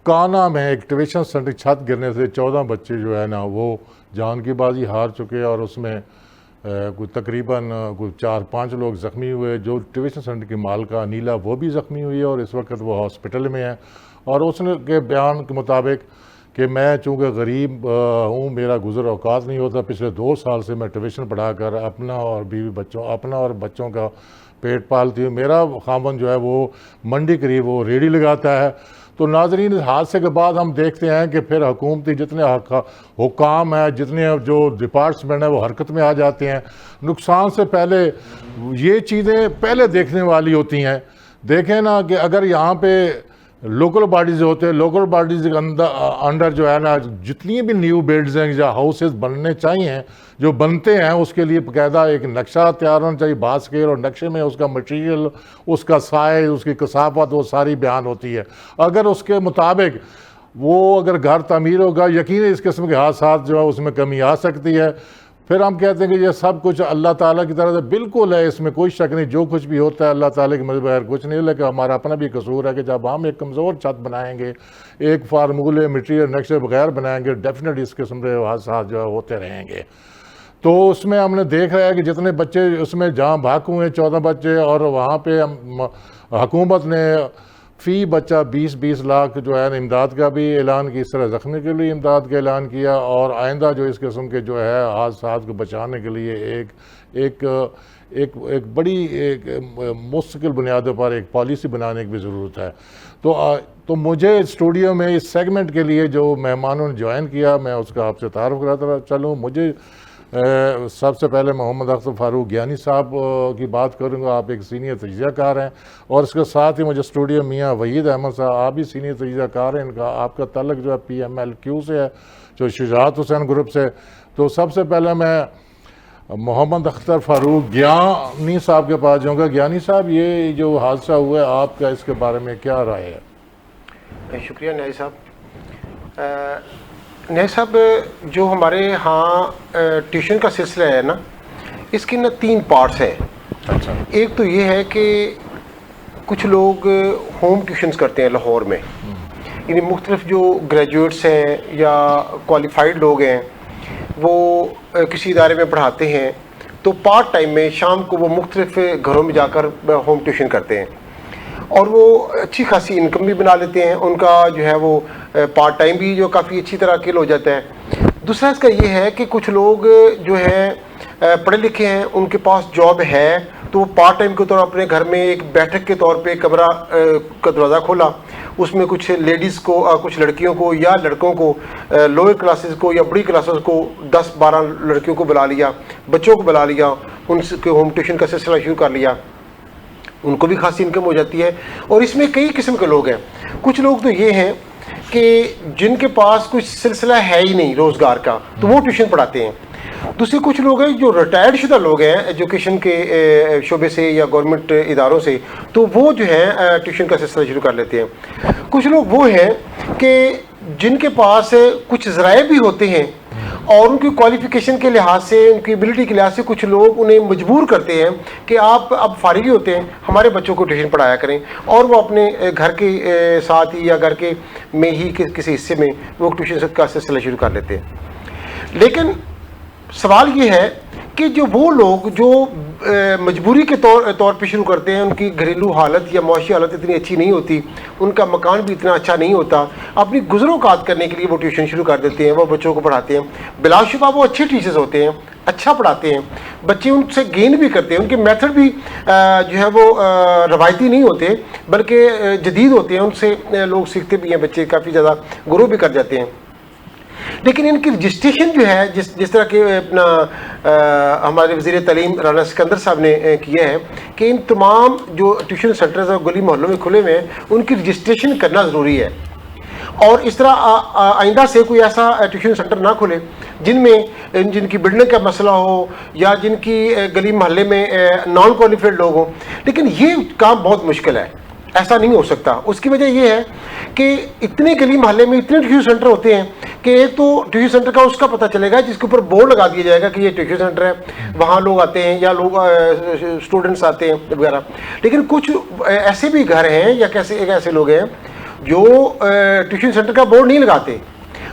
کانا میں ایک ٹیوشن سینٹر چھت گرنے سے 14 بچے جو ہے نا وہ جان کی بازی ہار چکے، اور اس میں کوئی تقریباً کوئی 4-5 لوگ زخمی ہوئے۔ جو ٹیوشن سینٹر کی مالکہ انیلا وہ بھی زخمی ہوئی ہے اور اس وقت وہ ہاسپٹل میں ہے، اور اس نے کے بیان کے مطابق کہ میں چونکہ غریب ہوں، میرا گزر اوقات نہیں ہوتا، پچھلے 2 سال سے میں ٹیوشن پڑھا کر اپنا اور بچوں کا پیٹ پالتی ہوں۔ میرا خامن جو ہے وہ منڈی قریب وہ ریڑھی لگاتا ہے۔ تو ناظرین، اس حادثے کے بعد ہم دیکھتے ہیں کہ پھر حکومتی جتنے حکام ہیں، جتنے جو ڈپارٹمنٹ ہیں، وہ حرکت میں آ جاتے ہیں۔ نقصان سے پہلے یہ چیزیں پہلے دیکھنے والی ہوتی ہیں۔ دیکھیں نا کہ اگر یہاں پہ لوکل باڈیز ہوتے ہیں، لوکل باڈیز کے انڈر جو ہے نا جتنی بھی نیو بلڈز ہیں یا ہاؤسز بننے چاہیے، جو بنتے ہیں اس کے لیے باقاعدہ ایک نقشہ تیار ہونا چاہیے باسکیل، اور نقشے میں اس کا مٹیریل، اس کا سائز، اس کی کثافت، وہ ساری بیان ہوتی ہے۔ اگر اس کے مطابق وہ اگر گھر تعمیر ہوگا، یقیناً اس قسم کے حادثات جو ہے اس میں کمی آ سکتی ہے۔ پھر ہم کہتے ہیں کہ یہ سب کچھ اللہ تعالیٰ کی طرف سے بالکل ہے، اس میں کوئی شک نہیں، جو کچھ بھی ہوتا ہے اللہ تعالیٰ کی مدد بغیر کچھ نہیں، لیکن ہمارا اپنا بھی قصور ہے کہ جب ہم ایک کمزور چھت بنائیں گے، ایک فارمولے مٹیریل نقشے بغیر بنائیں گے، ڈیفینیٹ اس قسم کے حادثات جو ہے ہوتے رہیں گے۔ تو اس میں ہم نے دیکھ رہا ہے کہ جتنے بچے اس میں جہاں بھاگ ہوئے 14 بچے، اور وہاں پہ حکومت نے فی بچہ 20 لاکھ جو ہے امداد کا بھی اعلان کیا، اس طرح زخمی کے لیے امداد کا اعلان کیا، اور آئندہ جو اس قسم کے جو ہے حادثات کو بچانے کے لیے ایک بڑی ایک مستقل بنیادوں پر ایک پالیسی بنانے کی بھی ضرورت ہے۔ تو مجھے اسٹوڈیو میں اس سیگمنٹ کے لیے جو مہمانوں نے جوائن کیا، میں اس کا آپ سے تعارف کراتا چلوں۔ مجھے سب سے پہلے محمد اختر فاروق گیانی صاحب کی بات کروں گا۔ آپ ایک سینئر تجزیہ کار ہیں، اور اس کے ساتھ ہی مجھے اسٹوڈیو میاں وحید احمد صاحب، آپ بھی سینئر تجزیہ کار ہیں، آپ کا تعلق جو ہے PMLQ سے ہے، جو شجاعت حسین گروپ سے۔ تو سب سے پہلے میں محمد اختر فاروق گیانی صاحب کے پاس جاؤں گا۔ گیانی صاحب، یہ جو حادثہ ہوا ہے، آپ کا اس کے بارے میں کیا رائے ہے؟ شکریہ نیائی صاحب۔ نیائی صاحب، جو ہمارے ہاں ٹیوشن کا سلسلہ ہے نا، اس کی 3 پارٹس ہیں۔ اچھا۔ ایک تو یہ ہے کہ کچھ لوگ ہوم ٹیوشنز کرتے ہیں لاہور میں، یعنی مختلف جو گریجویٹس ہیں یا کوالیفائڈ لوگ ہیں، وہ کسی ادارے میں پڑھاتے ہیں، تو پارٹ ٹائم میں شام کو وہ مختلف گھروں میں جا کر ہوم ٹیوشن کرتے ہیں، اور وہ اچھی خاصی انکم بھی بنا لیتے ہیں۔ ان کا جو ہے وہ پارٹ ٹائم بھی جو کافی اچھی طرح کل ہو جاتا ہے۔ دوسرا اس کا یہ ہے کہ کچھ لوگ جو ہیں پڑھے لکھے ہیں، ان کے پاس جاب ہے، تو وہ پارٹ ٹائم کے طور اپنے گھر میں ایک بیٹھک کے طور پہ کمرہ کا دروازہ کھولا، اس میں کچھ لیڈیز کو، کچھ لڑکیوں کو یا لڑکوں کو، لوئر کلاسز کو یا بڑی کلاسز کو 10-12 لڑکیوں کو بلا لیا، بچوں کو بلا لیا، ان کے ہوم ٹیوشن کا سلسلہ شروع کر لیا۔ ان کو بھی خاصی انکم ہو جاتی ہے۔ اور اس میں کئی قسم کے لوگ ہیں۔ کچھ لوگ تو یہ ہیں کہ جن کے پاس کچھ سلسلہ ہے ہی نہیں روزگار کا، تو وہ ٹیوشن پڑھاتے ہیں۔ دوسرے کچھ لوگ ہیں جو ریٹائرڈ شدہ لوگ ہیں ایجوکیشن کے شعبے سے یا گورنمنٹ اداروں سے، تو وہ جو ہے ٹیوشن کا سلسلہ شروع کر لیتے ہیں۔ کچھ لوگ وہ ہیں کہ جن کے پاس کچھ ذرائع بھی ہوتے ہیں، اور ان کی کوالیفیکیشن کے لحاظ سے، ان کی ایبلٹی کے لحاظ سے کچھ لوگ انہیں مجبور کرتے ہیں کہ آپ اب فارغ ہی ہوتے ہیں، ہمارے بچوں کو ٹیوشن پڑھایا کریں، اور وہ اپنے گھر کے ساتھ ہی یا گھر کے میں ہی کسی حصے میں وہ ٹیوشن کا سلسلہ شروع کر لیتے ہیں۔ لیکن سوال یہ ہے کہ جو وہ لوگ جو مجبوری کے طور پہ شروع کرتے ہیں، ان کی گھریلو حالت یا معاشی حالت اتنی اچھی نہیں ہوتی، ان کا مکان بھی اتنا اچھا نہیں ہوتا، اپنی گزر اوقات کرنے کے لیے وہ ٹیوشن شروع کر دیتے ہیں، وہ بچوں کو پڑھاتے ہیں۔ بلا شبہ وہ اچھے ٹیچرز ہوتے ہیں، اچھا پڑھاتے ہیں، بچے ان سے گین بھی کرتے ہیں، ان کے میتھڈ بھی جو ہے وہ روایتی نہیں ہوتے بلکہ جدید ہوتے ہیں، ان سے لوگ سیکھتے بھی ہیں، بچے کافی زیادہ گرو بھی کر جاتے ہیں۔ لیکن ان کی رجسٹریشن جو ہے جس طرح کہ اپنا ہمارے وزیر تعلیم رانا سکندر صاحب نے کیا ہے کہ ان تمام جو ٹیوشن سینٹرز اور گلی محلوں میں کھلے ہوئے ہیں، ان کی رجسٹریشن کرنا ضروری ہے، اور اس طرح آئندہ سے کوئی ایسا ٹیوشن سینٹر نہ کھلے جن کی بلڈنگ کا مسئلہ ہو یا جن کی گلی محلے میں نان کوالیفائڈ لوگ ہوں۔ لیکن یہ کام بہت مشکل ہے، ایسا نہیں ہو سکتا۔ اس کی وجہ یہ ہے کہ اتنے گلی محلے میں اتنے ٹیوشن سینٹر ہوتے ہیں کہ ایک تو ٹیوشن سینٹر کا اس کا پتہ چلے گا جس کے اوپر بورڈ لگا دیا جائے گا کہ یہ ٹیوشن سینٹر ہے، وہاں لوگ آتے ہیں یا لوگ اسٹوڈنٹس آتے ہیں وغیرہ۔ لیکن کچھ ایسے بھی گھر ہیں یا ایسے لوگ ہیں جو ٹیوشن سینٹر کا بورڈ نہیں لگاتے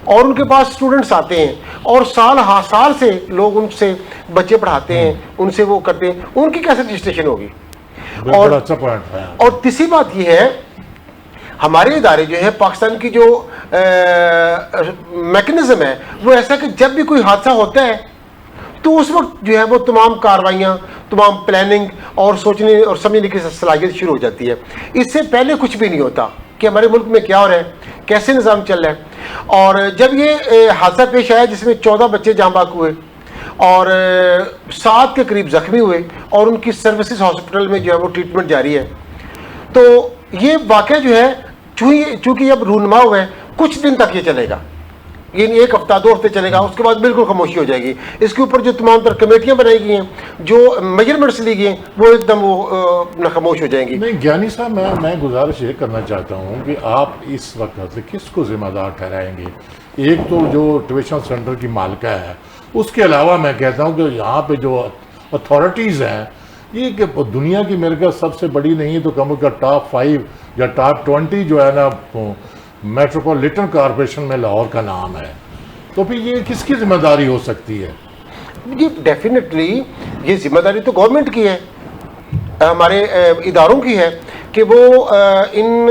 اور ان کے پاس اسٹوڈنٹس آتے ہیں اور سال ہر سال سے لوگ ان سے بچے پڑھاتے ہیں، ان سے وہ کرتے ہیں، ان کی کیسے رجسٹریشن ہوگی؟ اور بڑا اچھا پوائنٹ ہے. اور تیسری بات یہ ہے، ہمارے ادارے جو ہے پاکستان کی جو میکنزم ہے وہ ایسا کہ جب بھی کوئی حادثہ ہوتا ہے تو اس وقت جو ہے وہ تمام کاروائیاں، تمام پلاننگ اور سوچنے اور سمجھنے کی صلاحیت شروع ہو جاتی ہے. اس سے پہلے کچھ بھی نہیں ہوتا کہ ہمارے ملک میں کیا ہو رہا ہے، کیسے نظام چل رہا ہے. اور جب یہ حادثہ پیش آیا جس میں 14 بچے جاں بحق ہوئے اور 7 کے قریب زخمی ہوئے اور ان کی سروسز ہاسپٹل میں جو ہے وہ ٹریٹمنٹ جاری ہے، تو یہ واقعہ جو ہے چونکہ اب رونما ہوا ہے کچھ دن تک یہ چلے گا، یعنی 1 ہفتہ 2 ہفتے چلے گا، اس کے بعد بالکل خاموشی ہو جائے گی. اس کے اوپر جو تمام تر کمیٹیاں بنائی گئی ہیں، جو میجرمنٹس لی گئی ہیں، وہ ایک دم وہ خاموش ہو جائیں گی. نہیں گیانی صاحب، میں گزارش یہ کرنا چاہتا ہوں کہ آپ اس وقت کس کو ذمہ دار ٹھہرائیں گے؟ ایک تو جو ٹیوشن سینٹر کی مالکہ ہے، اس کے علاوہ میں کہتا ہوں کہ یہاں پہ جو اتھارٹیز ہیں، یہ کہ دنیا کی میرے خیال سب سے بڑی نہیں تو کم کا ٹاپ 5 یا ٹاپ 20 جو ہے نا میٹروپولیٹن کارپوریشن میں لاہور کا نام ہے، تو پھر یہ کس کی ذمہ داری ہو سکتی ہے؟ جی ڈیفینیٹلی یہ ذمہ داری تو گورنمنٹ کی ہے، ہمارے اداروں کی ہے کہ وہ ان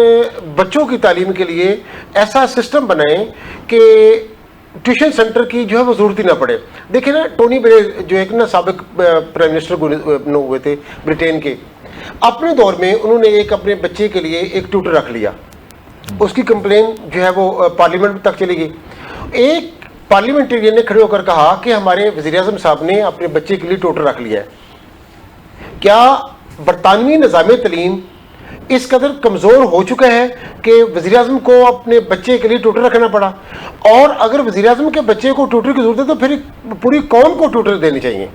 بچوں کی تعلیم کے لیے ایسا سسٹم بنائیں کہ ٹیوشن سینٹر کی جو ہے وہ ضرورت ہی نہ پڑے. دیکھیں نا، ٹونی بلیئر جو ایک نا سابق پرائم منسٹر ہوئے تھے برٹین کے، اپنے دور میں انہوں نے ایک اپنے بچے کے لیے ایک ٹیوٹر رکھ لیا. اس کی کمپلین جو ہے وہ پارلیمنٹ تک چلی گئی. ایک پارلیمنٹرین نے کھڑے ہو کر کہا کہ ہمارے وزیر اعظم صاحب نے اپنے بچے کے لیے ٹیوٹر رکھ لیا ہے. کیا برطانوی نظام تعلیم اس قدر کمزور ہو چکا ہے کہ وزیر اعظم کو اپنے بچے کے لیے ٹیوٹر رکھنا پڑا؟ اور اگر وزیر اعظم کے بچے کو ٹیوٹر کی ضرورت ہے تو پھر پوری قوم کو ٹیوٹر دینی چاہیے.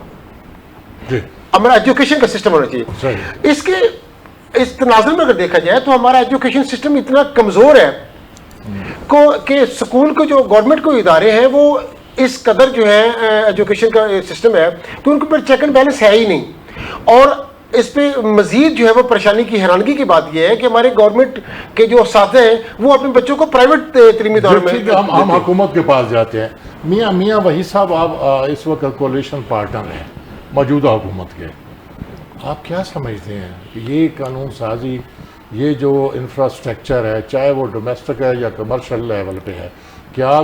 ہمارا ایجوکیشن کا سسٹم ہونا چاہیے. اس کے اس تناظر میں اگر دیکھا جائے تو ہمارا ایجوکیشن سسٹم اتنا کمزور ہے کہ اسکول کے جو گورنمنٹ کو ادارے ہیں وہ اس قدر جو ہے ایجوکیشن کا سسٹم ہے کہ ان کے اوپر چیک اینڈ بیلنس ہے ہی نہیں. اور اس پہ مزید جو ہے وہ پریشانی کی حیرانگی کی بات یہ ہے کہ ہمارے گورنمنٹ کے جو اساتذہ ہیں وہ اپنے بچوں کو پرائیویٹ تعلیمی اداروں میں ہم حکومت کے پاس جاتے ہیں. میاں وحید صاحب، آپ اس وقت کولیشن پارٹنر ہیں موجودہ حکومت کے، آپ کیا سمجھتے ہیں کہ یہ قانون سازی، یہ جو انفراسٹرکچر ہے، چاہے وہ ڈومیسٹک ہے یا کمرشل لیول پہ ہے، کیا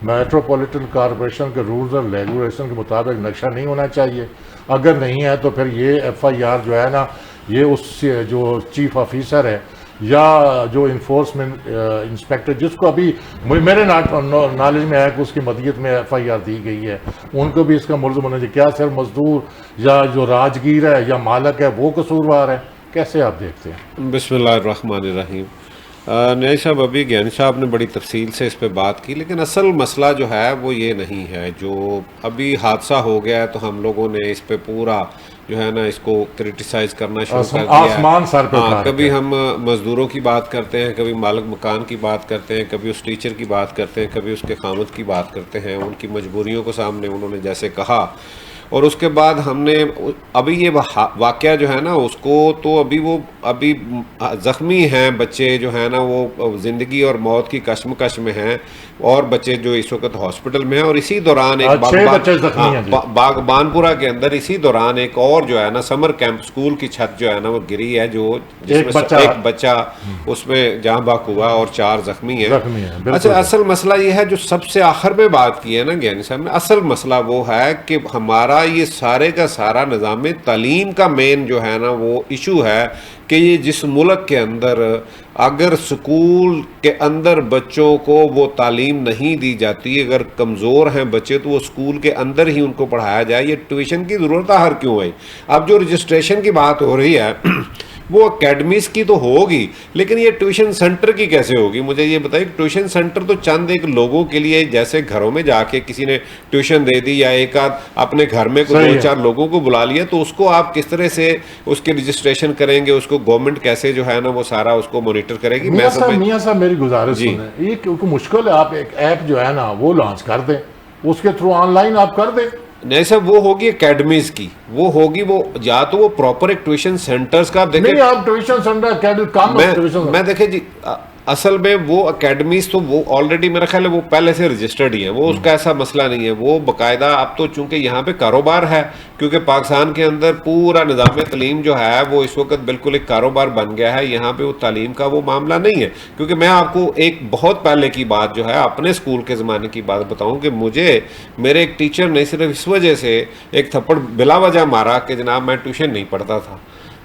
میٹروپولیٹن کارپوریشن کے رولز اور ریگولیشن کے مطابق نقشہ نہیں ہونا چاہیے؟ اگر نہیں ہے تو پھر یہ FIR جو ہے نا، یہ اس جو چیف آفیسر ہے یا جو انفورسمنٹ انسپیکٹر، جس کو ابھی میرے نالج میں ہے کہ اس کی مدیت میں FIR دی گئی ہے، ان کو بھی اس کا ملزم ہونا چاہیے. کیا صرف مزدور یا جو راجگیر ہے یا مالک ہے وہ قصوروار ہے؟ کیسے آپ دیکھتے ہیں؟ بسم اللہ الرحمن الرحیم. نیا صاحب، ابھی گیانی صاحب نے بڑی تفصیل سے اس پہ بات کی، لیکن اصل مسئلہ جو ہے وہ یہ نہیں ہے. جو ابھی حادثہ ہو گیا ہے تو ہم لوگوں نے اس پہ پورا جو ہے نا اس کو کرٹیسائز کرنا شروع کر دیا ہے. آسمان سر پہ اٹھا کبھی ہم مزدوروں کی بات کرتے ہیں، کبھی مالک مکان کی بات کرتے ہیں، کبھی اس ٹیچر کی بات کرتے ہیں، کبھی اس کے خامد کی بات کرتے ہیں، ان کی مجبوریوں کو سامنے انہوں نے جیسے کہا. اور اس کے بعد ہم نے ابھی یہ واقعہ جو ہے نا اس کو تو ابھی زخمی ہیں بچے جو ہیں نا، وہ زندگی اور موت کی کشمکش میں ہیں، اور بچے جو اس وقت ہاسپٹل میں ہیں. اور اسی دوران ایک باغبانپورہ کے اندر اسی دوران ایک اور جو ہے نا سمر کیمپ اسکول کی چھت جو ہے نا وہ گری ہے، جس میں ایک بچہ اس میں جاں بحق ہوا اور 4 زخمی ہیں. اچھا، اصل مسئلہ یہ ہے جو سب سے آخر میں بات کی ہے نا گیانی صاحب نے، اصل مسئلہ وہ ہے کہ ہمارا یہ سارے کا سارا نظام تعلیم کا مین جو ہے نا وہ ایشو ہے کہ یہ جس ملک کے اندر اگر سکول کے اندر بچوں کو وہ تعلیم نہیں دی جاتی، اگر کمزور ہیں بچے تو وہ سکول کے اندر ہی ان کو پڑھایا جائے. یہ ٹیوشن کی ضرورت ہر کیوں ہے؟ اب جو رجسٹریشن کی بات ہو رہی ہے وہ اکیڈمیز کی تو ہوگی، لیکن یہ ٹیوشن سینٹر کی کیسے ہوگی؟ مجھے یہ بتائیے. ٹیوشن سینٹر تو چند ایک لوگوں کے لیے، جیسے گھروں میں جا کے کسی نے ٹیوشن دے دی یا ایک آدھ اپنے گھر میں 2-4 لوگوں کو بلا لیا، تو اس کو آپ کس طرح سے اس کی رجسٹریشن کریں گے؟ اس کو گورنمنٹ کیسے جو ہے نا وہ سارا اس کو مانیٹر کرے گی؟ میاں صاحب میری گزارش سنیں، یہ کیونکہ مشکل ہے، آپ ایک ایپ جو ہے نا وہ لانچ کر دیں، اس کے تھرو آن لائن آپ کر دیں، نہیں صاحب وہ ہوگی اکیڈمیز کی، وہ ہوگی وہ یا تو وہ پراپر ایک ٹیوشن سینٹرز کا. آپ دیکھیں نہیں آپ ٹیوشن سینٹر میں دیکھیں جی اصل میں وہ اکیڈمیز تو وہ آلریڈی میرا خیال ہے وہ پہلے سے رجسٹرڈ ہی ہیں، وہ اس کا ایسا مسئلہ نہیں ہے. وہ باقاعدہ اب تو چونکہ یہاں پہ کاروبار ہے، کیونکہ پاکستان کے اندر پورا نظام تعلیم جو ہے وہ اس وقت بالکل ایک کاروبار بن گیا ہے. یہاں پہ وہ تعلیم کا وہ معاملہ نہیں ہے. کیونکہ میں آپ کو ایک بہت پہلے کی بات جو ہے اپنے اسکول کے زمانے کی بات بتاؤں کہ مجھے میرے ایک ٹیچر نے صرف اس وجہ سے ایک تھپڑ بلا وجہ مارا کہ جناب میں ٹیوشن نہیں پڑھتا تھا.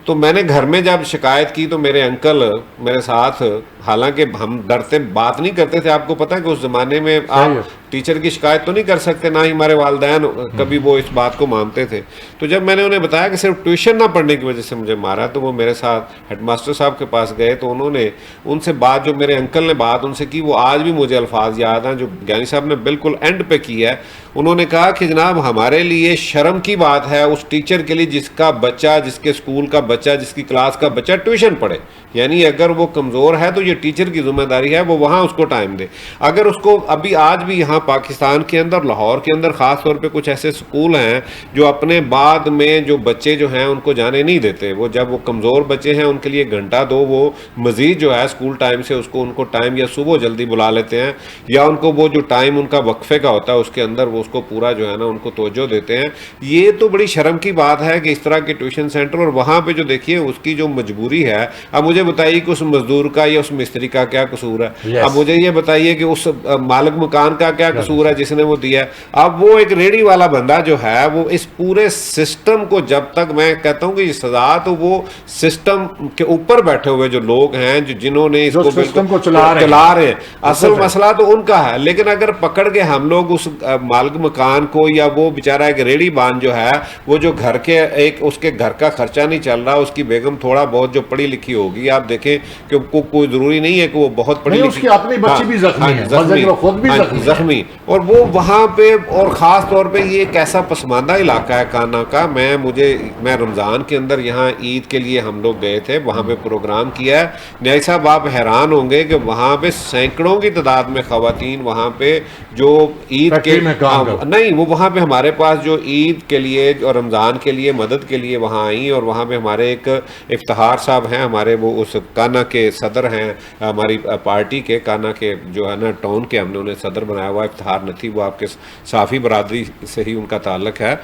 تو میں نے گھر میں جب شکایت کی تو میرے انکل میرے ساتھ، حالانکہ ہم ڈرتے بات نہیں کرتے تھے، آپ کو پتہ ہے کہ اس زمانے میں آپ ٹیچر کی شکایت تو نہیں کر سکتے، نہ ہی ہمارے والدین کبھی وہ اس بات کو مانتے تھے. تو جب میں نے انہیں بتایا کہ صرف ٹیوشن نہ پڑھنے کی وجہ سے مجھے مارا، تو وہ میرے ساتھ ہیڈ ماسٹر صاحب کے پاس گئے. تو انہوں نے ان سے بات، جو میرے انکل نے بات ان سے کی، وہ آج بھی مجھے الفاظ یاد ہیں جو گیانی صاحب نے بالکل اینڈ پہ کی ہے. انہوں نے کہا کہ جناب ہمارے لیے شرم کی بات ہے اس ٹیچر کے لیے جس کا بچہ، جس کے اسکول کا بچہ، جس کی کلاس کا بچہ ٹیوشن پڑھے. یعنی اگر وہ کمزور ہے تو یہ ٹیچر کی ذمہ داری ہے وہ وہاں اس کو ٹائم دے. اگر اس کو ابھی آج بھی یہاں پاکستان کے اندر، لاہور کے اندر خاص طور پہ کچھ ایسے اسکول ہیں جو اپنے بعد میں جو بچے جو ہیں ان کو جانے نہیں دیتے. وہ جب وہ کمزور بچے ہیں ان کے لیے گھنٹہ دو وہ مزید جو ہے اسکول ٹائم سے اس کو ان کو ٹائم یا صبح جلدی بلا لیتے ہیں، یا ان کو وہ جو ٹائم ان کا وقفے کا ہوتا ہے اس کے اندر وہ اس کو پورا جو ہے نا ان کو توجہ دیتے ہیں. یہ تو بڑی شرم کی بات ہے کہ اس طرح کے ٹیوشن سینٹر، اور وہاں پہ جو دیکھیے اس کی جو مجبوری ہے. اب مجھے بتائیے کہ اس مزدور کا یا اس مستری کا کیا قصور ہے؟ اب مجھے یہ بتائیے کہ اس مالک مکان کا کیا قصور ہے جس نے وہ دیا ہے؟ اب وہ ایک ریڑی والا بندہ جو ہے وہ اس پورے سسٹم کو، جب تک میں کہتا ہوں کہ یہ سزا تو وہ سسٹم کے اوپر بیٹھے ہوئے جو لوگ ہیں جنہوں نے اس کو سسٹم کو چلا رہے ہیں، اصل مسئلہ تو ان کا ہے. لیکن اگر پکڑ کے ہم لوگ اس مالک مکان کو، یا وہ بیچارہ ایک ریڑی بان جو ہے وہ جو گھر کے ایک اس کے گھر کا خرچہ نہیں چل رہا، اس کی بیگم تھوڑا بہت جو پڑھی لکھی ہوگی، آپ دیکھیں کہ کوئی ضروری نہیں ہے کہ وہ بہت پڑھی لکھی، اس کی اپنی بچی بھی زخمی ہے، خود بھی زخمی. اور وہ وہاں پہ، اور خاص طور پہ یہ ایک ایسا پسماندہ علاقہ ہے کانا کا. میں رمضان کے اندر یہاں عید کے لیے ہم لوگ گئے تھے، وہاں پہ پروگرام کیا ہے. نیائی صاحب آپ حیران ہوں گے کہ وہاں پہ سینکڑوں کی تعداد میں خواتین وہاں پہ جو عید کے نہیں، وہ وہاں پہ ہمارے پاس جو عید کے لیے اور رمضان کے لیے مدد کے لیے وہاں آئیں. اور وہاں پہ ہمارے ایک افتخار صاحب ہیں، ہمارے وہ اس کانا کے صدر ہیں ہماری پارٹی کے، کانا کے جو ہے نا ٹاؤن کے، ہم نے انہیں صدر بنایا ہوا. افتخار نتھی، وہ آپ کے صافی برادری سے ہی ان کا تعلق ہے.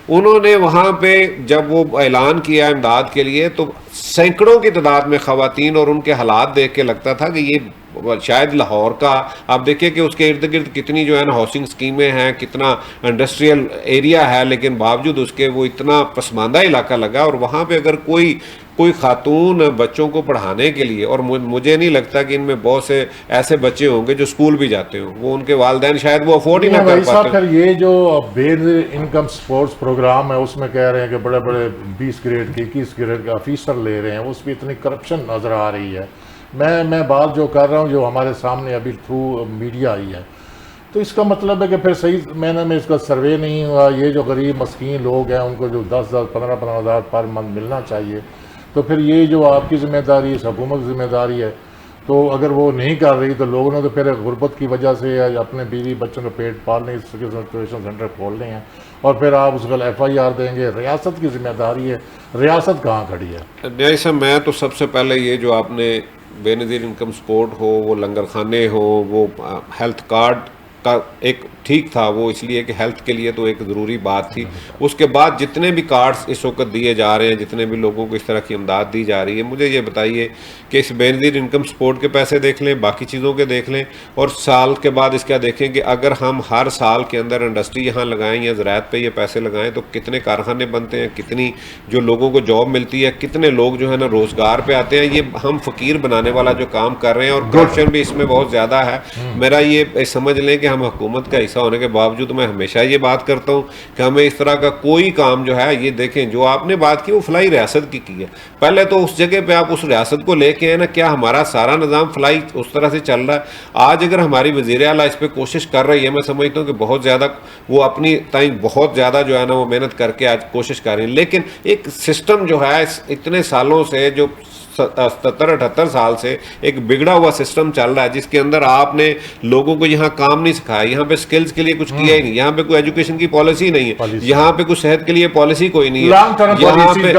انہوں نے وہاں پہ جب وہ اعلان کیا امداد کے لیے تو سینکڑوں کی تعداد میں خواتین، اور ان کے حالات دیکھ کے لگتا تھا کہ یہ شاید لاہور کا، آپ دیکھیں کہ اس کے ارد گرد کتنی جو ہے نا ہاؤسنگ اسکیمیں ہیں، کتنا انڈسٹریل ایریا ہے، لیکن باوجود اس کے وہ اتنا پسماندہ علاقہ لگا. اور وہاں پہ اگر کوئی خاتون بچوں کو پڑھانے کے لیے، اور مجھے نہیں لگتا کہ ان میں بہت سے ایسے بچے ہوں گے جو اسکول بھی جاتے ہوں، وہ ان کے والدین شاید وہ افورڈ ہی نہ کر پاتے. پھر یہ جو بے انکم سپورٹس پروگرام ہے اس میں کہہ رہے ہیں کہ بڑے بڑے 20 گریڈ کے 21 گریڈ کے آفیسر لے رہے ہیں، اس پہ اتنی کرپشن نظر آ رہی ہے. میں بات جو کر رہا ہوں جو ہمارے سامنے ابھی تھرو میڈیا آئی ہے، تو اس کا مطلب ہے کہ پھر صحیح میں اس کا سروے نہیں ہوا. یہ جو غریب مسکین لوگ ہیں ان کو جو 10,000 15,000 پر منتھ ملنا چاہیے، تو پھر یہ جو آپ کی ذمہ داری ہے، حکومت کی ذمہ داری ہے. تو اگر وہ نہیں کر رہی تو لوگوں نے تو پھر غربت کی وجہ سے یا اپنے بیوی بچوں کو پیٹ پالنے کے ٹیوشن سینٹر کھولنے ہیں، اور پھر آپ اس کا FIR دیں گے. ریاست کی ذمہ داری ہے، ریاست کہاں کھڑی ہے؟ نیائی صاحب میں تو سب سے پہلے یہ جو آپ نے بے نظیر انکم سپورٹ ہو، وہ لنگر خانے ہو، وہ ہیلتھ کارڈ کا ایک ٹھیک تھا، وہ اس لیے کہ ہیلتھ کے لیے تو ایک ضروری بات تھی. اس کے بعد جتنے بھی کارڈز اس وقت دیے جا رہے ہیں، جتنے بھی لوگوں کو اس طرح کی امداد دی جا رہی ہے، مجھے یہ بتائیے کہ اس بے نظیر انکم سپورٹ کے پیسے دیکھ لیں، باقی چیزوں کے دیکھ لیں، اور سال کے بعد اس کا دیکھیں کہ اگر ہم ہر سال کے اندر انڈسٹری یہاں لگائیں یا زراعت پہ یہ پیسے لگائیں تو کتنے کارخانے بنتے ہیں، کتنی جو لوگوں کو جاب ملتی ہے، کتنے لوگ جو ہے نا روزگار پہ آتے ہیں. یہ ہم فقیر بنانے والا جو کام کر رہے ہیں، اور کرپشن بھی اس میں بہت زیادہ ہے. میرا یہ سمجھ لیں کہ ہم حکومت کا حصہ ہونے کے باوجود میں ہمیشہ یہ بات کرتا ہوں کہ ہمیں اس طرح کا کوئی کام جو ہے، یہ دیکھیں جو آپ نے بات کی وہ فلاحی ریاست کی ہے. پہلے تو اس جگہ پہ آپ اس ریاست کو لے کے ہیں نا، کیا ہمارا سارا نظام فلاحی اس طرح سے چل رہا ہے؟ آج اگر ہماری وزیر اعلیٰ اس پہ کوشش کر رہی ہے، میں سمجھتا ہوں کہ بہت زیادہ وہ اپنی تائیں بہت زیادہ جو ہے نا وہ محنت کر کے آج کوشش کر رہی ہے. لیکن ایک سسٹم جو ہے اتنے سالوں سے جو 77-78 سال سے ایک بگڑا ہوا سسٹم چل رہا ہے جس کے اندر آپ نے لوگوں کو یہاں کام نہیں سکھایا, یہاں پہ سکلز کے لیے کچھ کیا ہی نہیں, یہاں پہ کوئی ایجوکیشن کی پالیسی نہیں ہے, یہاں پہ کوئی صحت کے لیے پالیسی کوئی نہیں ہے, یہاں پہ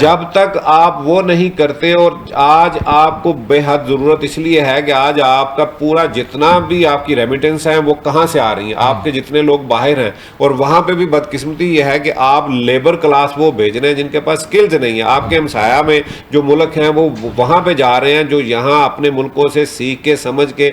جب تک آپ وہ نہیں کرتے. اور آج آپ کو بے حد ضرورت اس لیے ہے کہ آج آپ کا پورا جتنا بھی آپ کی ریمیٹنس ہیں وہ کہاں سے آ رہی ہیں, آپ کے جتنے لوگ باہر ہیں, اور وہاں پہ بھی بدقسمتی یہ ہے کہ آپ لیبر کلاس وہ بھیج رہے ہیں جن کے پاس سکلز نہیں ہے. آپ کے ہمسایہ میں جو ملک ہیں وہ وہاں پہ جا رہے ہیں جو یہاں اپنے ملکوں سے سیکھ کے سمجھ کے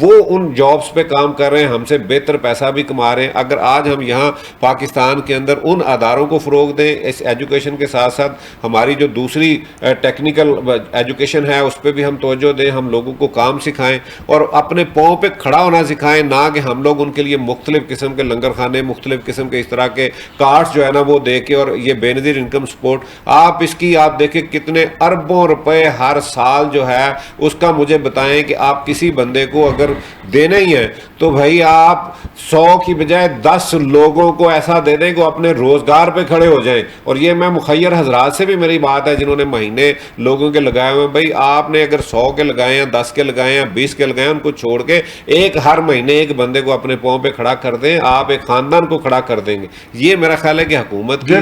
وہ ان جابس پہ کام کر رہے ہیں, ہم سے بہتر پیسہ بھی کما رہے ہیں. اگر آج ہم یہاں پاکستان کے اندر ان اداروں کو فروغ دیں, اس ایجوکیشن کے ساتھ ساتھ ہماری جو دوسری ٹیکنیکل ایجوکیشن ہے اس پہ بھی ہم توجہ دیں, ہم لوگوں کو کام سکھائیں اور اپنے پاؤں پہ کھڑا ہونا سکھائیں, نہ کہ ہم لوگ ان کے لیے مختلف قسم کے لنگر خانے, مختلف قسم کے اس طرح کے کارڈز جو ہے نا وہ دے کے, اور یہ بے نظیر انکم سپورٹ آپ اس کی آپ دیکھیں کتنے اربوں روپے ہر سال جو ہے اس کا مجھے بتائیں کہ آپ کسی بندے کو اگر دینے ہی ہیں تو بھائی آپ 100 کی بجائے 10 لوگوں کو ایسا دے دیں کہ اپنے روزگار پہ کھڑے ہو جائیں. اور یہ میں مخیر حضرات سے بھی میری بات ہے جنہوں نے مہینے لوگوں کے لگائے ہوئے ہیں, بھائی آپ نے اگر 100 کے لگائے ہیں, 10 کے لگائے ہیں, 20 کے لگائے ہیں, ان کو چھوڑ کے ایک ہر مہینے ایک بندے کو اپنے پاؤں پہ کھڑا کر دیں, آپ ایک خاندان کو کھڑا کر دیں گے. یہ میرا خیال ہے کہ حکومت کی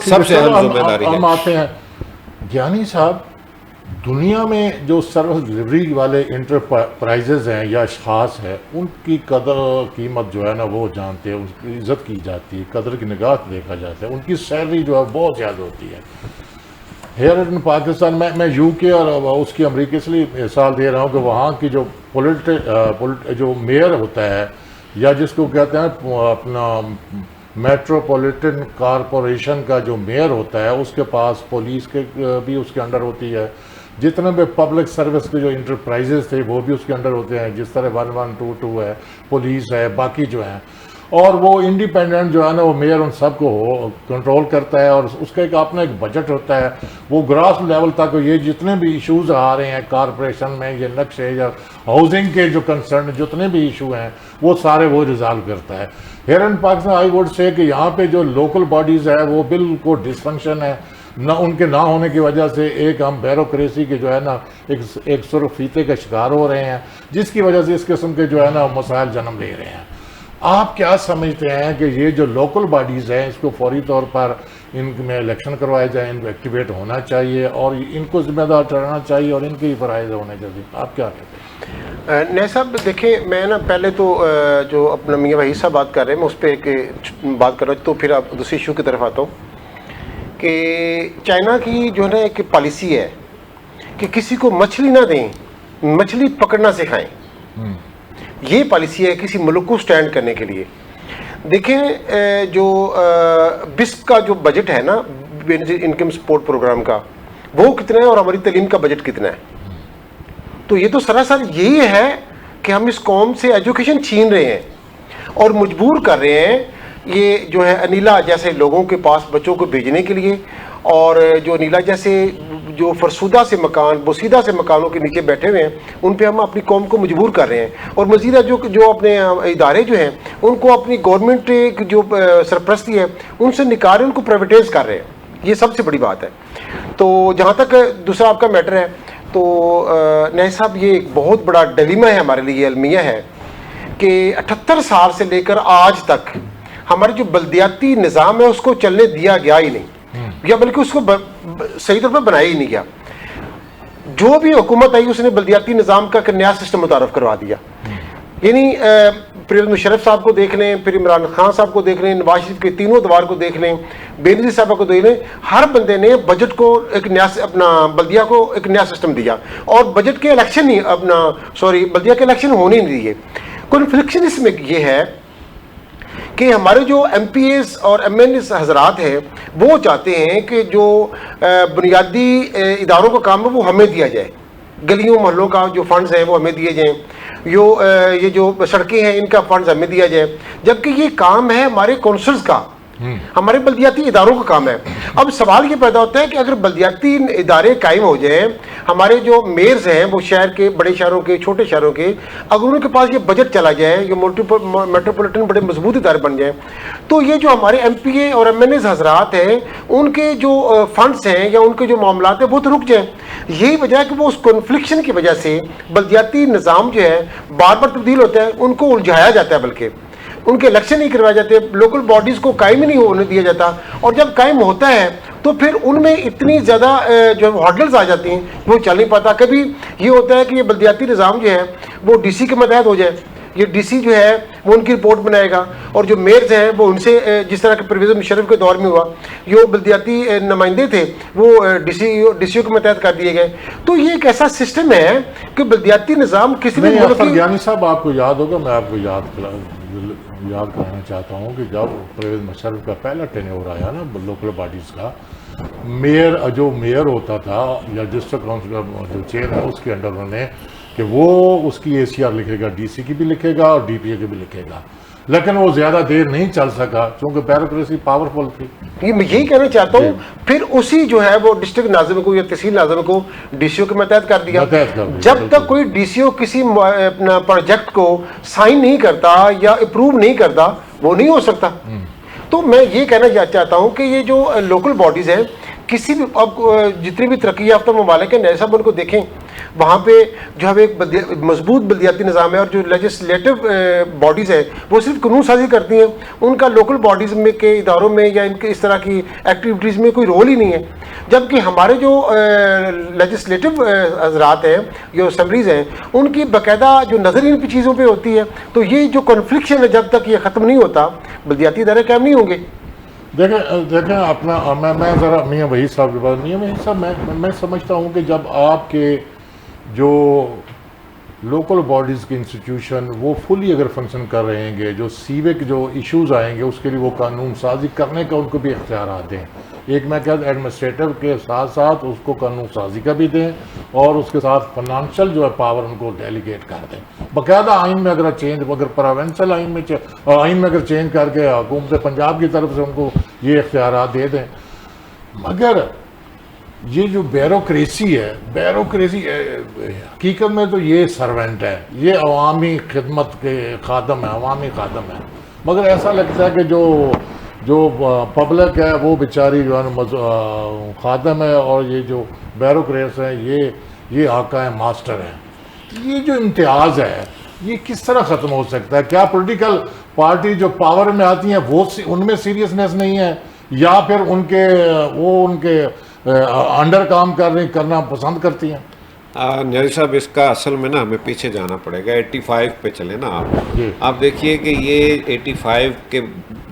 سب سے اہم ذمہ داری ہے. ہم آتے ہیں گیانی صاحب, دنیا میں جو سروس ڈلیوری والے انٹرپرائزز ہیں یا اشخاص ہیں ان کی قدر قیمت جو ہے نا وہ جانتے ہیں, ان کی عزت کی جاتی ہے, قدر کی نگاہ سے دیکھا جاتا ہے, ان کی سیلری جو ہے بہت زیادہ ہوتی ہے. ہیئر ان پاکستان میں یو کے اور اس کی امریکہ سے مثال دے رہا ہوں کہ وہاں کی جو جو میئر ہوتا ہے یا جس کو کہتے ہیں اپنا میٹروپولیٹن کارپوریشن کا جو میئر ہوتا ہے, اس کے پاس پولیس کے بھی اس کے انڈر ہوتی ہے, جتنے بھی پبلک سروس کے جو انٹرپرائزز تھے وہ بھی اس کے انڈر ہوتے ہیں, جس طرح 1122 ہے, پولیس ہے, باقی جو ہیں, اور وہ انڈیپینڈنٹ جو ہے نا وہ میئر ان سب کو کنٹرول کرتا ہے, اور اس کا ایک اپنا ایک بجٹ ہوتا ہے. وہ گراس لیول تک یہ جتنے بھی ایشوز آ رہے ہیں کارپوریشن میں, یہ نقشے یا ہاؤسنگ کے جو کنسرن جتنے بھی ایشو ہیں وہ سارے وہ ریزالو کرتا ہے. Here in Pakistan I would say کہ یہاں پہ جو لوکل باڈیز ہے وہ بالکل ڈسفنکشن ہے, نہ ان کے نہ ہونے کی وجہ سے ایک ہم بیوروکریسی کے جو ہے نا ایک سرخ فیتے کا شکار ہو رہے ہیں, جس کی وجہ سے اس قسم کے جو ہے نا مسائل جنم لے رہے ہیں. آپ کیا سمجھتے ہیں کہ یہ جو لوکل باڈیز ہیں اس کو فوری طور پر ان میں الیکشن کروائے جائیں, ان کو ایکٹیویٹ ہونا چاہیے اور ان کو ذمہ دار ٹھہرانا چاہیے اور ان کے ہی فرائض ہونے چاہیے؟ آپ کیا کہتے ہیں؟ نہیں صاحب دیکھیں, میں نا پہلے تو جو اپنا میاں وحید صاحب بات کر رہے ہیں میں اس پہ ایک بات کر رہا ہوں, تو پھر آپ دوسری ایشو کی طرف آتا ہوں کہ چائنا کی جو ہے نا ایک پالیسی ہے کہ کسی کو مچھلی نہ دیں, مچھلی پکڑنا سکھائیں. یہ پالیسی ہے کسی ملک کو سٹینڈ کرنے کے لیے. دیکھیں جو بسپ کا جو بجٹ ہے نا انکم سپورٹ پروگرام کا, وہ کتنا ہے اور ہماری تعلیم کا بجٹ کتنا ہے. تو یہ تو سراسر یہی ہے کہ ہم اس قوم سے ایجوکیشن چھین رہے ہیں اور مجبور کر رہے ہیں یہ جو ہے انیلا جیسے لوگوں کے پاس بچوں کو بھیجنے کے لیے, اور جو انیلا جیسے جو فرسودہ سے مکان, بوسیدہ سے مکانوں کے نیچے بیٹھے ہوئے ہیں, ان پہ ہم اپنی قوم کو مجبور کر رہے ہیں. اور مزید جو اپنے ادارے جو ہیں ان کو اپنی گورنمنٹ جو سرپرستی ہے ان سے نکال رہے ہیں, ان کو پرائیویٹائز کر رہے ہیں. یہ سب سے بڑی بات ہے. تو جہاں تک دوسرا آپ کا میٹر ہے تو نائب صاحب یہ ایک بہت بڑا ڈیلیما ہے ہمارے لیے, المیہ ہے کہ 78 سال سے لے کر آج تک ہمارے جو بلدیاتی نظام ہے اس کو چلنے دیا گیا ہی نہیں, یا بلکہ اس کو صحیح طور پر بنایا ہی نہیں گیا. جو بھی حکومت آئی اس نے بلدیاتی نظام کا نیا سسٹم متعارف کروا دیا. یعنی پرویز مشرف صاحب کو دیکھ لیں, پھر عمران خان صاحب کو دیکھ لیں, نواز شریف کے تینوں ادوار کو دیکھ لیں, بے نظیر صاحب کو دیکھ لیں, ہر بندے نے بجٹ کو ایک نیا اپنا بلدیہ کو ایک نیا سسٹم دیا, اور بجٹ کے الیکشن ہی بلدیہ کے الیکشن ہونے نہیں دیے. کنفلکشن اس میں یہ ہے کہ ہمارے جو ایم پی ایز اور ایم این ایز حضرات ہیں وہ چاہتے ہیں کہ جو بنیادی اداروں کا کام ہے وہ ہمیں دیا جائے, گلیوں محلوں کا جو فنڈز ہیں وہ ہمیں دیے جائیں, یہ جو سڑکیں ہیں ان کا فنڈز ہمیں دیا جائے, جبکہ یہ کام ہے ہمارے کونسلز کا, ہمارے بلدیاتی اداروں کا کام ہے. اب سوال یہ پیدا ہوتا ہے کہ اگر بلدیاتی ادارے قائم ہو جائیں, ہمارے جو میئرز ہیں وہ شہر کے, بڑے شہروں کے, چھوٹے شہروں کے, اگر ان کے پاس یہ بجٹ چلا جائے, یہ میٹروپولیٹن بڑے مضبوط ادارے بن جائیں, تو یہ جو ہمارے ایم پی اے اور ایم این ایز حضرات ہیں ان کے جو فنڈس ہیں یا ان کے جو معاملات ہیں وہ تو رک جائیں. یہی وجہ ہے کہ وہ اس کنفلکشن کی وجہ سے بلدیاتی نظام جو ہے بار بار تبدیل ہوتا ہے, ان کو الجھایا جاتا ہے, بلکہ ان کے الیکشن نہیں کروائے جاتے, لوکل باڈیز کو قائم ہی نہیں ہونے دیا جاتا, اور جب قائم ہوتا ہے تو پھر ان میں اتنی زیادہ جو ہارڈلز آ جاتی ہیں وہ چل نہیں پاتا. کبھی یہ ہوتا ہے کہ یہ بلدیاتی نظام جو ہے وہ ڈی سی کے ماتحت ہو جائے, یہ ڈی سی جو ہے وہ ان کی رپورٹ بنائے گا, اور جو میئرز ہیں وہ ان سے, جس طرح کہ پرویز مشرف کے دور میں ہوا, جو بلدیاتی نمائندے تھے وہ ڈی سی او کے ماتحت کر دیے گئے. تو یہ ایک ایسا سسٹم ہے کہ بلدیاتی نظام کسی بھی ملک کی... گیانی صاحب آپ کو یاد ہوگا, میں آپ کو یاد کرانا چاہتا ہوں کہ جب پرویز مشرف کا پہلا ٹینیور آیا نا لوکل باڈیز کا, جو میئر ہوتا تھا یا ڈسٹرکٹ کاؤنسل کا جو چیئر ہے اس کے انڈر انہوں نے کہ وہ اس کی اے سی آر لکھے گا, ڈی سی کی بھی لکھے گا اور ڈی پی اے کی بھی لکھے گا, لیکن وہ زیادہ دیر نہیں چل سکا چونکہ بیوروکریسی پاورفل تھی. میں یہی کہنا چاہتا ہوں, پھر اسی جو ہے وہ ڈسٹرکٹ ناظم کو یا تحصیل ناظم کو ڈی سی او کے ماتحت کر دیا. جب تک کوئی ڈی سی او کسی اپنا پروجیکٹ کو سائن نہیں کرتا یا اپروو نہیں کرتا وہ نہیں ہو سکتا. تو میں یہ کہنا چاہتا ہوں کہ یہ جو لوکل باڈیز ہیں کسی بھی, اب جتنی بھی ترقی یافتہ ممالک ہیں جیسا ان کو دیکھیں, وہاں پہ جو ہے ایک مضبوط بلدیاتی نظام ہے, اور جو لیجسلیٹو باڈیز ہیں وہ صرف قانون سازی کرتی ہیں, ان کا لوکل باڈیز میں کے اداروں میں یا ان کے اس طرح کی ایکٹیویٹیز میں کوئی رول ہی نہیں ہے. جبکہ ہمارے جو لیجسلیٹو حضرات ہیں, جو اسمبلیز ہیں, ان کی باقاعدہ جو نظر ان پہ چیزوں پہ ہوتی ہے. تو یہ جو کنفلکشن ہے جب تک یہ ختم نہیں ہوتا بلدیاتی ادارے قائم نہیں ہوں گے. دیکھیں اپنا میں ذرا میاں وحید صاحب کے بعد, میاں وحید صاحب میں سمجھتا ہوں کہ جب آپ کے جو لوکل باڈیز کے انسٹیٹیوشن وہ فلی اگر فنکشن کر رہے ہیں گے, جو سیوک جو ایشوز آئیں گے اس کے لیے وہ قانون سازی کرنے کا ان کو بھی اختیارات دیں. ایک میں کہتا ہوں ایڈمنسٹریٹو کے ساتھ ساتھ اس کو قانون سازی کا بھی دیں, اور اس کے ساتھ فنانشل جو ہے پاور ان کو ڈیلیگیٹ کر دیں. باقاعدہ آئین میں اگر چینج, اگر پروونشل آئین میں اگر چینج کر کے حکومت پنجاب کی طرف سے ان کو یہ اختیارات دے دیں. مگر یہ جو بیوروکریسی ہے, حقیقت میں تو یہ سرونٹ ہے, یہ عوامی خدمت کے خادم ہے, عوامی خادم ہے. مگر ایسا لگتا ہے کہ جو پبلک ہے وہ بیچاری جو ہے خادم ہے, اور یہ جو بیوروکریٹس ہیں یہ آقا ہے, ماسٹر ہیں. یہ جو امتیاز ہے یہ کس طرح ختم ہو سکتا ہے؟ کیا پولیٹیکل پارٹی جو پاور میں آتی ہیں وہ ان میں سیریسنیس نہیں ہے, یا پھر ان کے انڈر کام کرنا پسند کرتی ہیں؟ نیازی صاحب اس کا اصل میں نا ہمیں پیچھے جانا پڑے گا, 85 پہ چلیں نا آپ دیکھیے کہ یہ 85 کے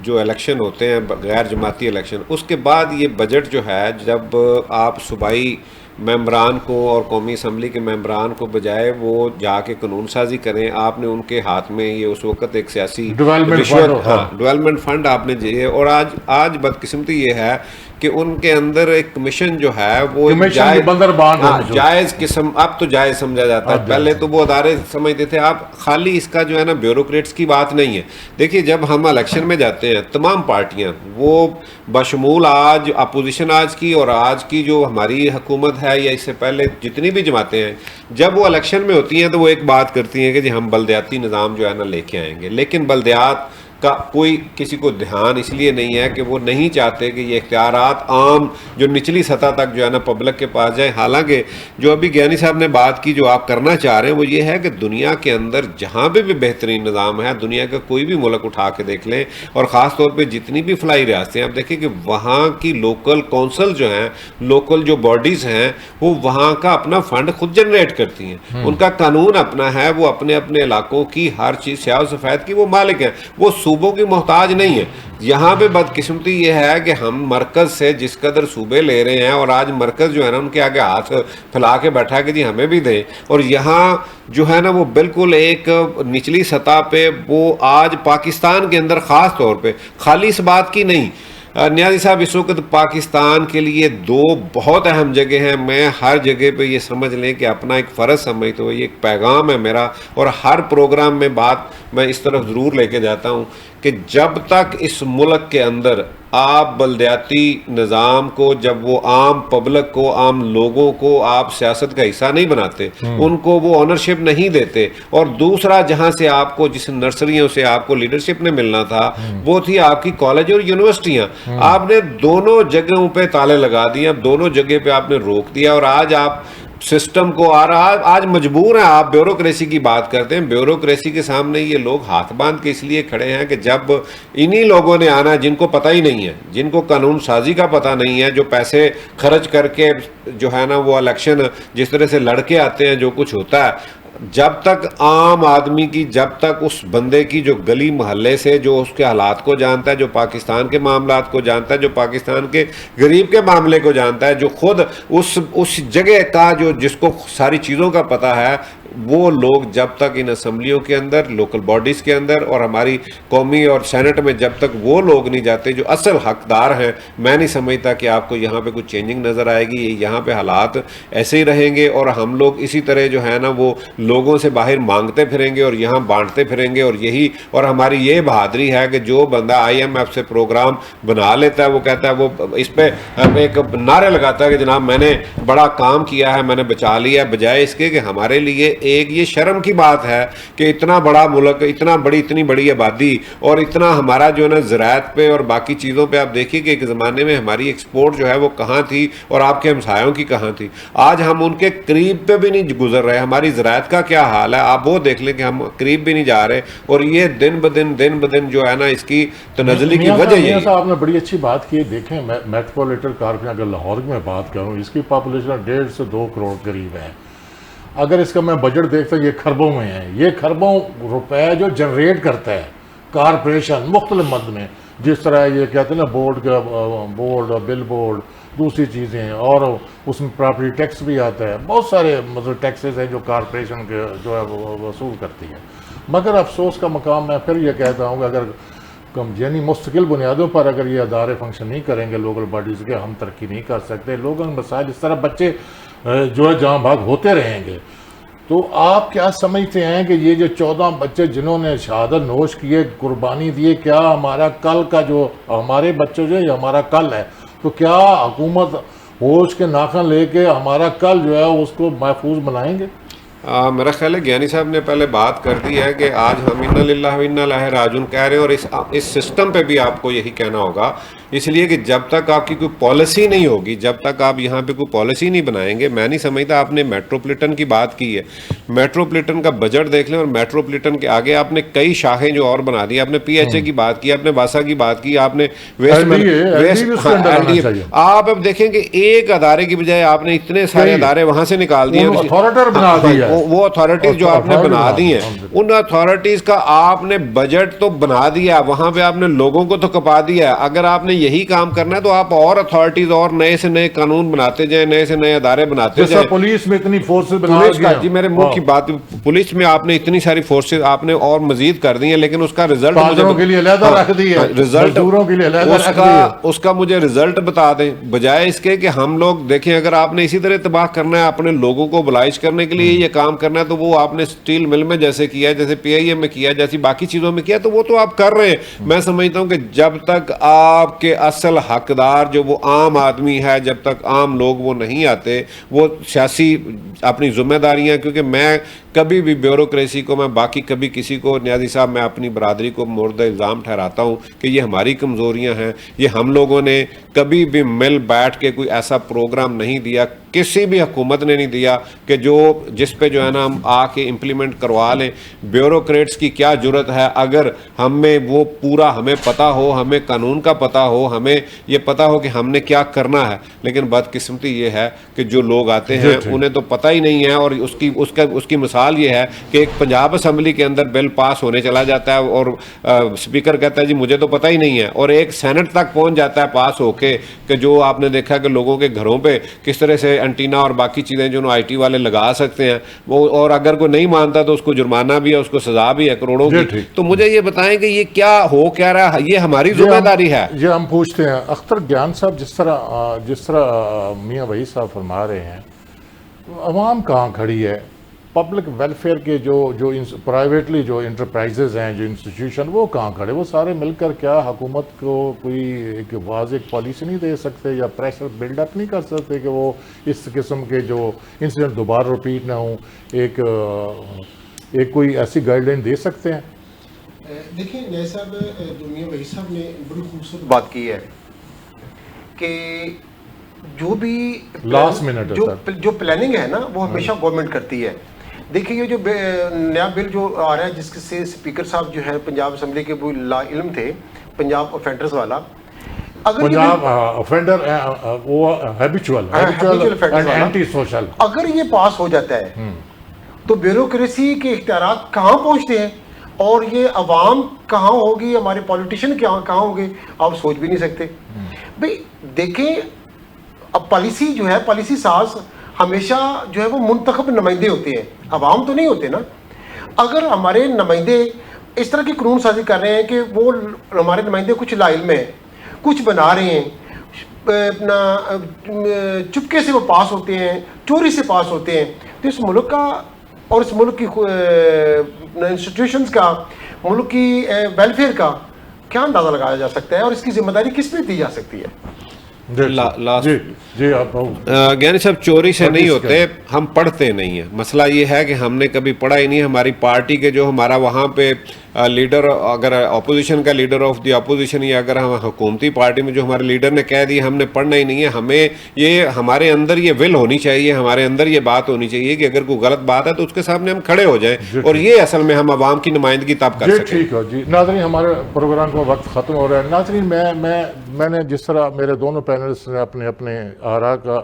جو الیکشن ہوتے ہیں غیر جماعتی الیکشن, اس کے بعد یہ بجٹ جو ہے جب آپ صوبائی ممبران کو اور قومی اسمبلی کے ممبران کو بجائے وہ جا کے قانون سازی کریں, آپ نے ان کے ہاتھ میں یہ اس وقت ایک سیاسی ڈیولپمنٹ فنڈ آپ نے دیے, اور آج بدقسمتی یہ ہے کہ ان کے اندر ایک کمیشن جو ہے وہ جائز قسم, اب تو جائز سمجھا جاتا ہے, پہلے تو وہ ادارے سمجھتے تھے. آپ خالی اس کا جو ہے نا بیوروکریٹس کی بات نہیں ہے. دیکھیے جب ہم الیکشن میں جاتے ہیں تمام پارٹیاں وہ بشمول آج اپوزیشن آج کی اور آج کی جو ہماری حکومت ہے یا اس سے پہلے جتنی بھی جماعتیں ہیں, جب وہ الیکشن میں ہوتی ہیں تو وہ ایک بات کرتی ہیں کہ جی ہم بلدیاتی نظام جو ہے نا لے کے آئیں گے, لیکن بلدیات کا کوئی کسی کو دھیان اس لیے نہیں ہے کہ وہ نہیں چاہتے کہ یہ اختیارات عام جو نچلی سطح تک جو ہے نا پبلک کے پاس جائیں. حالانکہ جو ابھی گیانی صاحب نے بات کی جو آپ کرنا چاہ رہے ہیں وہ یہ ہے کہ دنیا کے اندر جہاں پہ بھی بہترین نظام ہے, دنیا کا کوئی بھی ملک اٹھا کے دیکھ لیں, اور خاص طور پہ جتنی بھی فلائی ریاستیں آپ دیکھیں کہ وہاں کی لوکل کونسل جو ہیں, لوکل جو باڈیز ہیں وہ وہاں کا اپنا فنڈ خود جنریٹ کرتی ہیں, ان کا قانون اپنا ہے, وہ اپنے اپنے علاقوں کی ہر چیز سیاہ و سفید کی وہ مالک ہیں, وہ صوبوں کی محتاج نہیں ہے. یہاں پہ بدقسمتی یہ ہے کہ ہم مرکز سے جس قدر صوبے لے رہے ہیں, اور آج مرکز جو ہے نا ان کے آگے ہاتھ پھیلا کے بیٹھا کہ جی ہمیں بھی دیں, اور یہاں جو ہے نا وہ بالکل ایک نچلی سطح پہ وہ آج پاکستان کے اندر خاص طور پہ خالی اس بات کی نہیں نیازی صاحب اس وقت پاکستان کے لیے دو بہت اہم جگہ ہیں. میں ہر جگہ پہ یہ سمجھ لیں کہ اپنا ایک فرض سمجھتا ہوں, یہ ایک پیغام ہے میرا, اور ہر پروگرام میں بات میں اس طرف ضرور لے کے جاتا ہوں کہ جب تک اس ملک کے اندر آپ بلدیاتی نظام کو, جب وہ عام پبلک کو, عام لوگوں کو آپ سیاست کا حصہ نہیں بناتے, ان کو وہ آنرشپ نہیں دیتے, اور دوسرا جہاں سے آپ کو, جس نرسریوں سے آپ کو لیڈرشپ نے ملنا تھا, وہ تھی آپ کی کالج اور یونیورسٹیاں. آپ نے دونوں جگہوں پہ تالے لگا دیے, دونوں جگہ پہ آپ نے روک دیا, اور آج آپ سسٹم کو آج مجبور ہیں. آپ بیوروکریسی کی بات کرتے ہیں, بیوروکریسی کے سامنے یہ لوگ ہاتھ باندھ کے اس لیے کھڑے ہیں کہ جب انہی لوگوں نے آنا جن کو پتہ ہی نہیں ہے, جن کو قانون سازی کا پتہ نہیں ہے, جو پیسے خرچ کر کے جو ہے نا وہ الیکشن جس طرح سے لڑ کے آتے ہیں, جو کچھ ہوتا ہے, جب تک عام آدمی کی, جب تک اس بندے کی جو گلی محلے سے, جو اس کے حالات کو جانتا ہے, جو پاکستان کے معاملات کو جانتا ہے, جو پاکستان کے غریب کے معاملے کو جانتا ہے, جو خود اس جگہ کا جو جس کو ساری چیزوں کا پتہ ہے, وہ لوگ جب تک ان اسمبلیوں کے اندر, لوکل باڈیز کے اندر اور ہماری قومی اور سینٹ میں جب تک وہ لوگ نہیں جاتے جو اصل حقدار ہیں, میں نہیں سمجھتا کہ آپ کو یہاں پہ کچھ چینجنگ نظر آئے گی. یہاں پہ حالات ایسے ہی رہیں گے, اور ہم لوگ اسی طرح جو ہے نا وہ لوگوں سے باہر مانگتے پھریں گے اور یہاں بانٹتے پھریں گے. اور ہماری یہ بہادری ہے کہ جو بندہ IMF سے پروگرام بنا لیتا ہے, وہ کہتا ہے, وہ اس پہ ایک نعرے لگاتا ہے کہ جناب میں نے بڑا کام کیا ہے, میں نے بچا لیا, بجائے اس کے کہ ہمارے لیے ایک یہ شرم کی بات ہے کہ اتنا بڑا ملک, اتنی بڑی آبادی, اور اتنا ہمارا جو ہے نا زراعت پہ اور باقی چیزوں پہ آپ دیکھیے کہ ایک زمانے میں ہماری ایکسپورٹ جو ہے وہ کہاں تھی اور آپ کے ہمسایوں کی کہاں تھی. آج ہم ان کے قریب پہ بھی نہیں گزر رہے. ہماری زراعت کا کیا حال ہے آپ وہ دیکھ لیں کہ ہم قریب بھی نہیں جا رہے, اور یہ دن بدن جو ہے نا اس کی تنزلی کی وجہ یہ ہے. آپ نے بڑی اچھی بات کی. دیکھیں میٹروپولیٹن کارپوریشن اگر لاہور میں بات کروں, اس کی پاپولیشن 1.5 سے 2 کروڑ قریب ہے. اگر اس کا میں بجٹ دیکھتا ہوں یہ خربوں میں ہے, یہ خربوں روپے جو جنریٹ کرتا ہے کارپوریشن مختلف مد میں, جس طرح یہ کہتے ہیں نا بورڈ بل بورڈ, دوسری چیزیں ہیں, اور اس میں پراپرٹی ٹیکس بھی آتا ہے, بہت سارے مطلب ٹیکسز ہیں جو کارپوریشن کے جو ہے وہ وصول کرتی ہے. مگر افسوس کا مقام میں پھر یہ کہتا ہوں کہ اگر یعنی مستقل بنیادوں پر اگر یہ ادارے فنکشن نہیں کریں گے لوکل باڈیز کے, ہم ترقی نہیں کر سکتے. لوگوں کے مسائل اس طرح بچے جو ہے جہاں بھاگ ہوتے رہیں گے. تو آپ کیا سمجھتے ہیں کہ یہ جو 14 بچے جنہوں نے شہادت نوش کیے, قربانی دیے, کیا ہمارا کل کا جو ہمارے بچے جو ہے یہ ہمارا کل ہے, تو کیا حکومت ہوش کے ناخن لے کے ہمارا کل جو ہے اس کو محفوظ بنائیں گے؟ میرا خیال ہے گیانی صاحب نے پہلے بات کر دی ہے کہ آج ہم انا للہ و انا الیہ راجعون کہہ رہے ہیں, اور اس سسٹم پہ بھی آپ کو یہی کہنا ہوگا, اس لیے کہ جب تک آپ کی کوئی پالیسی نہیں ہوگی, جب تک آپ یہاں پہ کوئی پالیسی نہیں بنائیں گے. میں نہیں سمجھتا. آپ نے میٹروپولیٹن کی بات کی ہے, میٹروپولیٹن کا بجٹ دیکھ لیں, اور میٹروپولیٹن کے آگے آپ نے کئی شاخیں جو اور بنا دی. آپ نے PHA کی بات کی, آپ نے باسا کی بات کی, آپ نے آپ اب دیکھیں کہ ایک ادارے کی بجائے آپ نے اتنے سارے ادارے وہاں سے نکال دیے. وہ اتھارٹیز جو آپ نے بنا دی ہیں, ان اتھارٹیز کا آپ نے بجٹ تو بنا دیا, وہاں پہ آپ نے لوگوں کو تو کپا دیا. اگر آپ نے یہی کام کرنا ہے تو آپ اور اتھارٹیز اور نئے سے نئے قانون بناتے جائیں, نئے سے نئے ادارے بناتے جائیں. پولیس میں اتنی فورسز بنا دی, جی میرے منہ کی بات, پولیس میں آپ نے اتنی ساری فورسز آپ نے اور مزید کر دی ہیں, لیکن اس کا رزلٹ اس کا مجھے رزلٹ بتا دیں, بجائے اس کے کہ ہم لوگ دیکھیں. اگر آپ نے اسی طرح تباہ کرنا ہے, اپنے لوگوں کو بلائش کرنے کے لیے یہ کام کرنا ہے, تو وہ آپ نے اسٹیل مل میں جیسے کیا, جیسے PIA میں کیا, جیسی باقی چیزوں میں کیا, تو وہ تو آپ کر رہے ہیں. میں سمجھتا ہوں کہ جب تک آپ کے اصل حقدار جو وہ عام آدمی ہے, جب تک عام لوگ وہ نہیں آتے, وہ سیاسی اپنی ذمہ داریاں, کیونکہ میں کبھی بھی بیوروکریسی کو, میں باقی کبھی کسی کو, نیازی صاحب میں اپنی برادری کو مورد الزام ٹھہراتا ہوں کہ یہ ہماری کمزوریاں ہیں. یہ ہم لوگوں نے کبھی بھی مل بیٹھ کے کوئی ایسا پروگرام نہیں دیا, کسی بھی حکومت نے نہیں دیا کہ جس پہ جو ہے نا ہم آ کے امپلیمنٹ کروا لیں. بیوروکریٹس کی کیا جرت ہے, اگر ہمیں وہ پورا ہمیں پتہ ہو, ہمیں قانون کا پتہ ہو, ہمیں یہ پتہ ہو کہ ہم نے کیا کرنا ہے. لیکن بدقسمتی یہ ہے کہ جو لوگ آتے ہیں انہیں تو پتہ ہی نہیں ہے, اور اس کی مثال سوال یہ ہے کہ ایک پنجاب اسمبلی کے اندر بل پاس ہونے چلا جاتا ہے اور اسپیکر کہتا ہے جی مجھے تو پتہ ہی نہیں ہے, اور ایک سینٹ تک پہنچ جاتا ہے پاس ہو کے, کہ جو آپ نے دیکھا کہ لوگوں کے گھروں پہ کس طرح سے انٹینا اور باقی چیزیں جو آئی ٹی والے لگا سکتے ہیں وہ, اور اگر کوئی نہیں مانتا تو اس کو جرمانہ بھی ہے, اس کو سزا بھی ہے کروڑوں کی. تو مجھے یہ بتائیں کہ یہ کیا ہو کیا رہا ہے, یہ ہماری ذمہ داری ہے. یہ ہم پوچھتے ہیں اختر گیان صاحب, جس طرح میاں وحید صاحب فرما رہے ہیں, عوام کہاں کھڑی ہے؟ پبلک ویلفیئر کے جو پرائیویٹلی جو انٹرپرائزز ہیں, جو انسٹیٹیوشن, وہ کہاں کھڑے؟ وہ سارے مل کر کیا حکومت کو کوئی ایک واضح پالیسی نہیں دے سکتے یا پریشر بلڈ اپ نہیں کر سکتے کہ وہ اس قسم کے جو انسیڈنٹ دوبارہ رپیٹ نہ ہوں؟ ایک کوئی ایسی گائیڈ لائن دے سکتے ہیں؟ دیکھیں نیا صاحب, جو میاں وحید صاحب نے بڑی خوبصورت بات کی ہے کہ جو بھی لاسٹ منٹ جو پلاننگ ہے نا وہ ہمیشہ گورنمنٹ کرتی ہے. دیکھیں یہ جو نیا بل جو آ رہا ہے جس سے اسپیکر صاحب جو ہے پنجاب اسمبلی کے وہ لا علم تھے, پنجاب افینڈرز والا, پنجاب افینڈر وہ ہیبیچول اینڈ اینٹی سوشل, اگر یہ پاس ہو جاتا ہے تو بیوروکریسی کے اختیارات کہاں پہنچتے ہیں اور یہ عوام کہاں ہوگی, ہمارے پولیٹیشین کہاں ہوں گے, آپ سوچ بھی نہیں سکتے. بھئی دیکھیں اب پالیسی جو ہے, پالیسی ساز ہمیشہ جو ہے وہ منتخب نمائندے ہوتے ہیں, عوام تو نہیں ہوتے نا. اگر ہمارے نمائندے اس طرح کی قانون سازی کر رہے ہیں کہ وہ ہمارے نمائندے کچھ لا علم ہیں, کچھ بنا رہے ہیں, اپنا چپکے سے وہ پاس ہوتے ہیں, چوری سے پاس ہوتے ہیں, تو اس ملک کا اور اس ملک کی انسٹیٹیوشنز کا, ملک کی ویلفیئر کا کیا اندازہ لگایا جا سکتا ہے, اور اس کی ذمہ داری کس پہ دی جا سکتی ہے؟ جی آپ گیانی صاحب, چوری سے نہیں ہوتے, ہم پڑھتے نہیں ہیں. مسئلہ یہ ہے کہ ہم نے کبھی پڑھا ہی نہیں. ہماری پارٹی کے جو ہمارا وہاں پہ لیڈر, اگر اپوزیشن کا لیڈر آف دی اپوزیشن, یا اگر ہم حکومتی پارٹی میں جو ہمارے لیڈر نے کہہ دی ہم نے پڑھنا ہی نہیں ہے. ہمیں یہ ہمارے اندر یہ ول ہونی چاہیے, ہمارے اندر یہ بات ہونی چاہیے کہ اگر کوئی غلط بات ہے تو اس کے سامنے ہم کھڑے ہو جائیں, اور یہ اصل میں ہم عوام کی نمائندگی تب کر سکیں. ٹھیک ہے جی. ناظرین, ہمارے پروگرام کا وقت ختم ہو رہا ہے. ناظرین, میں نے جس طرح میرے دونوں پینلسٹ نے اپنے آراء کا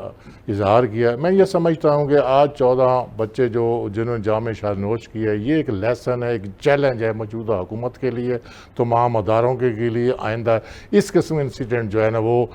اظہار کیا, میں یہ سمجھتا ہوں کہ آج 14 بچے جنہوں نے جام شاہ نوش کیا ہے, یہ ایک لیسن ہے, ایک چیلنج ہے موجودہ حکومت کے لیے, تمام اداروں کے لیے. آئندہ اس قسم انسیڈنٹ جو ہے نا وہ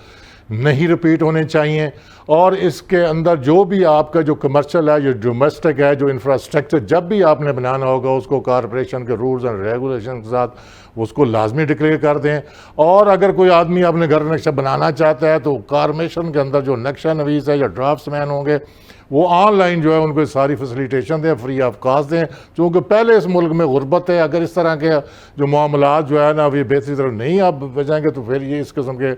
نہیں رپیٹ ہونے چاہیے, اور اس کے اندر جو بھی آپ کا جو کمرشل ہے, جو ڈومیسٹک ہے, جو انفراسٹرکچر جب بھی آپ نے بنانا ہوگا اس کو کارپوریشن کے رولز اینڈ ریگولیشن کے ساتھ اس کو لازمی ڈکلیئر کر دیں. اور اگر کوئی آدمی اپنے گھر نقشہ بنانا چاہتا ہے تو کارپوریشن کے اندر جو نقشہ نویس ہے یا ڈرافٹس مین ہوں گے وہ آن لائن جو ہے ان کو ساری فیسیلیٹیشن دیں, فری آف کاسٹ دیں, چونکہ پہلے اس ملک میں غربت ہے. اگر اس طرح کے جو معاملات جو ہے نا یہ بہتری طرف نہیں آپ بجائیں گے تو پھر یہ اس قسم کے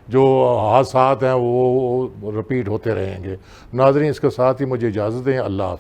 جو حادثات ہیں وہ رپیٹ ہوتے رہیں گے. ناظرین, اس کے ساتھ ہی مجھے اجازت دیں. اللہ حافظ.